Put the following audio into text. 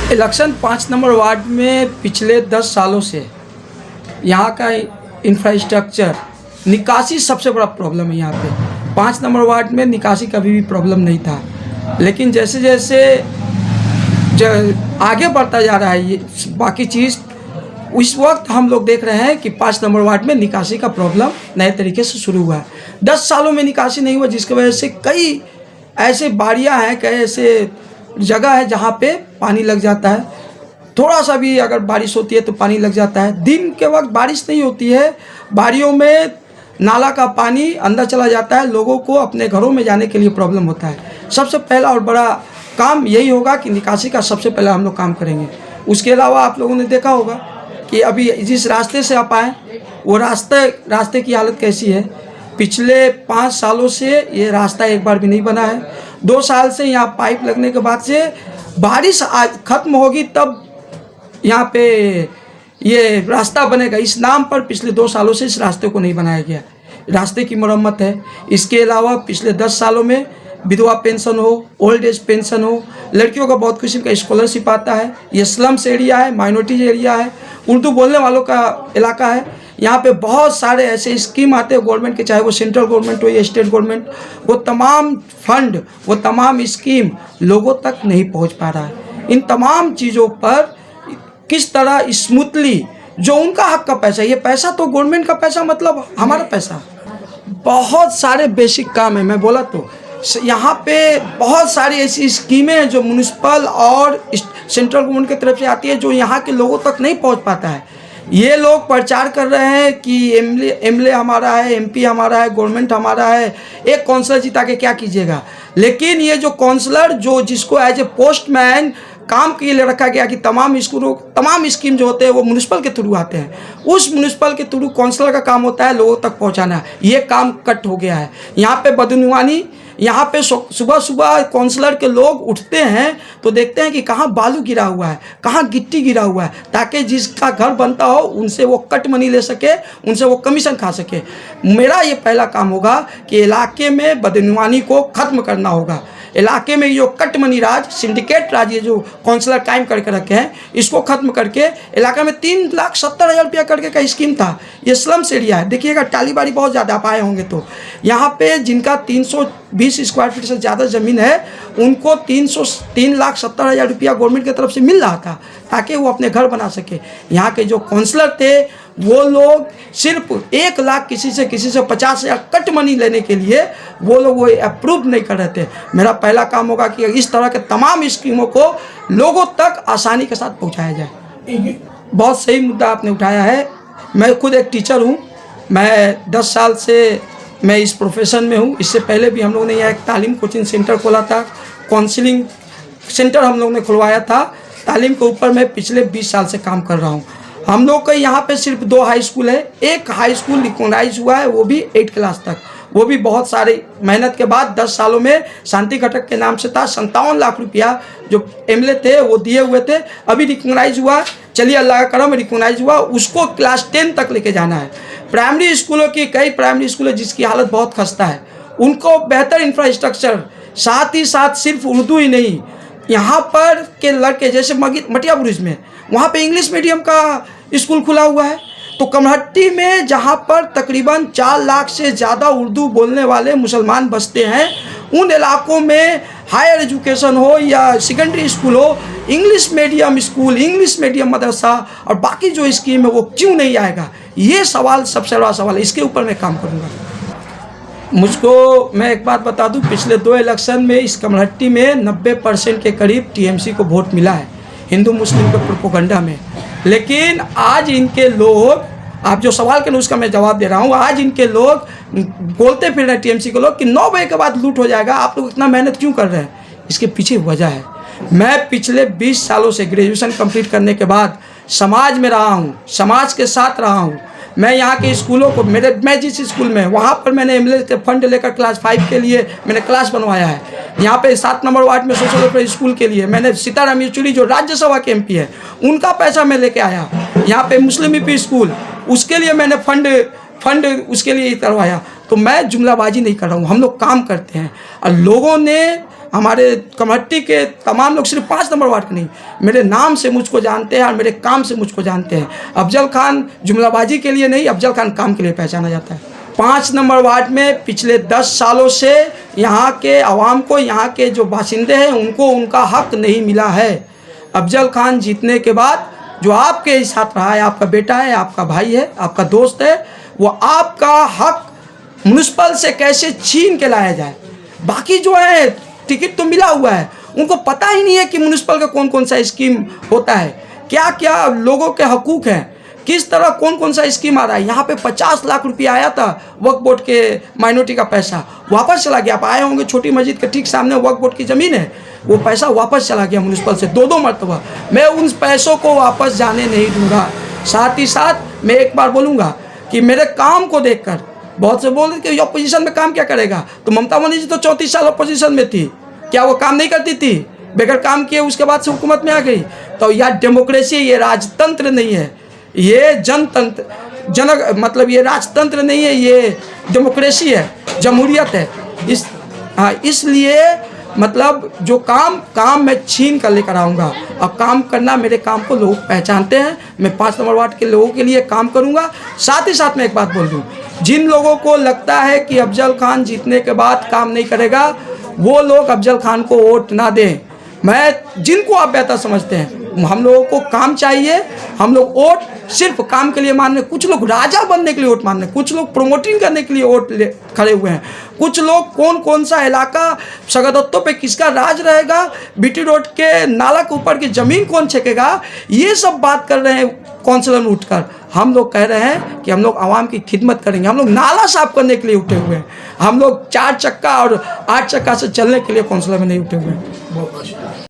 Election 5 number ward में पिछले 10 सालों से यहाँ का इंफ्रास्ट्रक्चर निकासी सबसे बड़ा प्रॉब्लम है। यहाँ पे 5 नंबर वार्ड में निकासी कभी भी प्रॉब्लम नहीं था, लेकिन जैसे जैसे आगे बढ़ता जा रहा है ये बाकी चीज़, इस वक्त हम लोग देख रहे हैं कि 5 नंबर वार्ड में निकासी का प्रॉब्लम नए तरीके से शुरू हुआ है। 10 सालों में निकासी नहीं हुआ, जिसकी वजह से कई ऐसे बाड़ियाँ हैं, कई ऐसे जगह है जहाँ पे पानी लग जाता है। थोड़ा सा भी अगर बारिश होती है तो पानी लग जाता है। दिन के वक्त बारिश नहीं होती है, बाड़ियों में नाला का पानी अंदर चला जाता है, लोगों को अपने घरों में जाने के लिए प्रॉब्लम होता है। सबसे पहला और बड़ा काम यही होगा कि निकासी का सबसे पहले हम लोग काम करेंगे। उसके अलावा आप लोगों ने देखा होगा कि अभी जिस रास्ते से आप आए वो रास्ते की हालत कैसी है। पिछले 5 सालों से ये रास्ता एक बार भी नहीं बना है। 2 साल से यहाँ पाइप लगने के बाद से बारिश आज ख़त्म होगी तब यहाँ पे ये रास्ता बनेगा। इस नाम पर पिछले 2 सालों से इस रास्ते को नहीं बनाया गया। रास्ते की मरम्मत है। इसके अलावा पिछले 10 सालों में विधवा पेंशन हो, ओल्ड एज पेंशन हो, लड़कियों का बहुत किस्म का स्कॉलरशिप आता है। ये स्लम्स एरिया है, माइनॉरिटीज एरिया है, उर्दू बोलने वालों का इलाका है। यहाँ पे बहुत सारे ऐसे स्कीम आते हैं गवर्नमेंट के, चाहे वो सेंट्रल गवर्नमेंट हो या स्टेट गवर्नमेंट, वो तमाम फंड, वो तमाम स्कीम लोगों तक नहीं पहुँच पा रहा है। इन तमाम चीज़ों पर किस तरह स्मूथली जो उनका हक का पैसा, ये पैसा तो गवर्नमेंट का पैसा मतलब हमारा पैसा, बहुत सारे बेसिक काम है। मैं बोला तो यहाँ पे बहुत सारी ऐसी स्कीमें हैं जो म्यूनिसिपल और सेंट्रल गवर्नमेंट की तरफ से आती है, जो यहाँ के लोगों तक नहीं पहुँच पाता है। ये लोग प्रचार कर रहे हैं कि एमएलए हमारा है, एमपी हमारा है, गवर्नमेंट हमारा है, एक काउंसलर जिता के क्या कीजिएगा। लेकिन ये जो काउंसलर जिसको एज ए पोस्टमैन काम के लिए रखा गया कि तमाम स्कीम जो होते हैं वो म्यूनिसिपल के थ्रू आते हैं, उस म्यूनिसिपल के थ्रू काउंसलर का काम होता है लोगों तक पहुंचाना। ये काम कट हो गया है। यहाँ पे बदनवानी, यहाँ पे सुबह सुबह काउंसलर के लोग उठते हैं तो देखते हैं कि कहाँ बालू गिरा हुआ है, कहाँ गिट्टी गिरा हुआ है, ताकि जिसका घर बनता हो उनसे वो कट मनी ले सके, उनसे वो कमीशन खा सके। मेरा ये पहला काम होगा कि इलाके में बदनवानी को ख़त्म करना होगा। इलाके में जो कट मनी राज, सिंडिकेट राज, ये जो काउंसलर कायम करके रखे हैं, इसको ख़त्म करके इलाका में 3,70,000 रुपया करके का स्कीम था। ये स्लम्स एरिया है, देखिएगा टालीबाड़ी बहुत ज़्यादा आप आए होंगे तो यहाँ पे जिनका 320 स्क्वायर फीट से ज़्यादा ज़मीन है उनको 3,70,000 रुपया गवर्नमेंट की तरफ से मिल रहा था ताकि वो अपने घर बना सके। यहाँ के जो काउंसलर थे वो लोग सिर्फ 1 लाख किसी से 50,000 कट मनी लेने के लिए वो लोग वो अप्रूव नहीं कर रहे थे। मेरा पहला काम होगा कि इस तरह के तमाम स्कीमों को लोगों तक आसानी के साथ पहुंचाया जाए। बहुत सही मुद्दा आपने उठाया है। मैं खुद एक टीचर हूं। मैं 10 साल से मैं इस प्रोफेशन में हूं। इससे पहले भी हम लोगों ने यहाँ एक तालीम कोचिंग सेंटर खोला था, काउंसलिंग सेंटर हम लोगों ने खुलवाया था। तालीम के ऊपर मैं पिछले 20 साल से काम कर रहा हूँ। हम लोग का यहाँ पे सिर्फ 2 हाई स्कूल है। एक हाई स्कूल रिकॉग्नाइज हुआ है, वो भी 8 क्लास तक, वो भी बहुत सारी मेहनत के बाद 10 सालों में शांति घटक के नाम से था। 57 लाख रुपया जो एमएलए थे वो दिए हुए थे। अभी रिकॉग्नाइज हुआ, चलिए अल्लाह का करम रिकॉग्नाइज हुआ, उसको क्लास 10 तक लेके जाना है। प्राइमरी स्कूलों की कई प्राइमरी स्कूल है जिसकी हालत बहुत खस्ता है, उनको बेहतर इंफ्रास्ट्रक्चर, साथ ही साथ सिर्फ उर्दू ही नहीं, यहाँ पर के लड़के जैसे मटिया बुरुज में वहाँ पे इंग्लिश मीडियम का स्कूल खुला हुआ है। तो कमहट्टी में जहाँ पर तकरीबन 4 लाख से ज़्यादा उर्दू बोलने वाले मुसलमान बसते हैं, उन इलाकों में हायर एजुकेशन हो या सेकेंडरी स्कूल हो, English medium school, English medium मदरसा और बाकी जो स्कीम है वो क्यों नहीं आएगा, ये सवाल सबसे बड़ा सवाल है। इसके ऊपर मैं काम करूँगा। मुझको मैं एक बात बता दूं, पिछले 2 इलेक्शन में इस कमहट्टी में 90% के करीब टीएमसी को वोट मिला है हिंदू मुस्लिम के प्रोपेगेंडा में। लेकिन आज इनके लोग, आप जो सवाल करें उसका मैं जवाब दे रहा हूँ, आज इनके लोग बोलते फिर रहे टीएमसी के लोग कि 9 बजे के बाद लूट हो जाएगा, आप लोग इतना मेहनत क्यों कर रहे हैं। इसके पीछे वजह है, मैं पिछले 20 सालों से ग्रेजुएशन कंप्लीट करने के बाद समाज में रहा हूँ, समाज के साथ रहा हूँ। मैं यहाँ के स्कूलों को, मैं जिस स्कूल में वहाँ पर मैंने एमएलए के फंड लेकर क्लास 5 के लिए मैंने क्लास बनवाया है। यहाँ पे 7 नंबर वार्ड में सोशल वेलफेयर स्कूल के लिए मैंने सीताराम येचुरी जो राज्यसभा के एमपी है उनका पैसा मैं लेके आया। यहाँ पे मुस्लिम यूपी स्कूल, उसके लिए मैंने फंड उसके लिए करवाया। तो मैं जुमलाबाजी नहीं कर रहा हूँ, हम लोग काम करते हैं और लोगों ने हमारे कमेटी के तमाम लोग, सिर्फ 5 नंबर वार्ड के नहीं, मेरे नाम से मुझको जानते हैं और मेरे काम से मुझको जानते हैं। अफजल खान जुमलाबाजी के लिए नहीं, अफजल खान काम के लिए पहचाना जाता है। 5 नंबर वार्ड में पिछले 10 सालों से यहाँ के आवाम को, यहाँ के जो बाशिंदे हैं उनको उनका हक नहीं मिला है। अफजल खान जीतने के बाद जो आपके साथ रहा है, आपका बेटा है, आपका भाई है, आपका दोस्त है, वो आपका हक म्युनिसिपल से कैसे छीन के लाया जाए। बाकी जो है टिकट तो मिला हुआ है, उनको पता ही नहीं है कि म्युनिसिपल का कौन कौन सा स्कीम होता है, क्या क्या लोगों के हकूक़ हैं, किस तरह कौन कौन सा स्कीम आ रहा है। यहाँ पे 50 लाख रुपया आया था वक्फ बोर्ड के माइनॉरिटी का पैसा, वापस चला गया। आप आए होंगे, छोटी मस्जिद के ठीक सामने वक्फ बोर्ड की ज़मीन है, वो पैसा वापस चला गया म्युनिसिपल से 2-2 मरतबा। मैं उन पैसों को वापस जाने नहीं दूंगा। साथ ही साथ मैं एक बार बोलूँगा कि मेरे काम को देखकर बहुत से बोल रहे कि अपोजिशन में काम क्या करेगा, तो ममता बनर्जी जी तो 34 साल अपोजिशन में थी, क्या वो काम नहीं करती थी? बेगर काम किए उसके बाद से हुकूमत में आ गई। तो यह डेमोक्रेसी, ये राजतंत्र नहीं है, ये जनतंत्र मतलब ये राजतंत्र नहीं है, ये डेमोक्रेसी है, जमहूरियत है। इसलिए मतलब जो काम मैं छीन कर लेकर आऊँगा। अब काम करना, मेरे काम को लोग पहचानते हैं। मैं 5 नंबर वार्ड के लोगों के लिए काम करूँगा। साथ ही साथ मैं एक बात बोल दूँ, जिन लोगों को लगता है कि अफजल खान जीतने के बाद काम नहीं करेगा, वो लोग अफजल खान को वोट ना दें। मैं जिनको आप बेहतर समझते हैं, हम लोगों को काम चाहिए। हम लोग वोट सिर्फ काम के लिए मानने, कुछ लोग राजा बनने के लिए वोट मानने, कुछ लोग प्रोमोटिंग करने के लिए वोट खड़े हुए हैं, कुछ लोग कौन सा इलाका सगदत्तों पे किसका राज रहेगा, बीटी रोड के नाला के ऊपर की ज़मीन कौन छेकेगा, ये सब बात कर रहे हैं काउंसिलर उठकर। हम लोग कह रहे हैं कि हम लोग आवाम की खिदमत करेंगे। हम लोग नाला साफ करने के लिए उठे हुए हैं। हम लोग 4 चक्का और 8 चक्का से चलने के लिए काउंसिलर में नहीं उठे हुए हैं।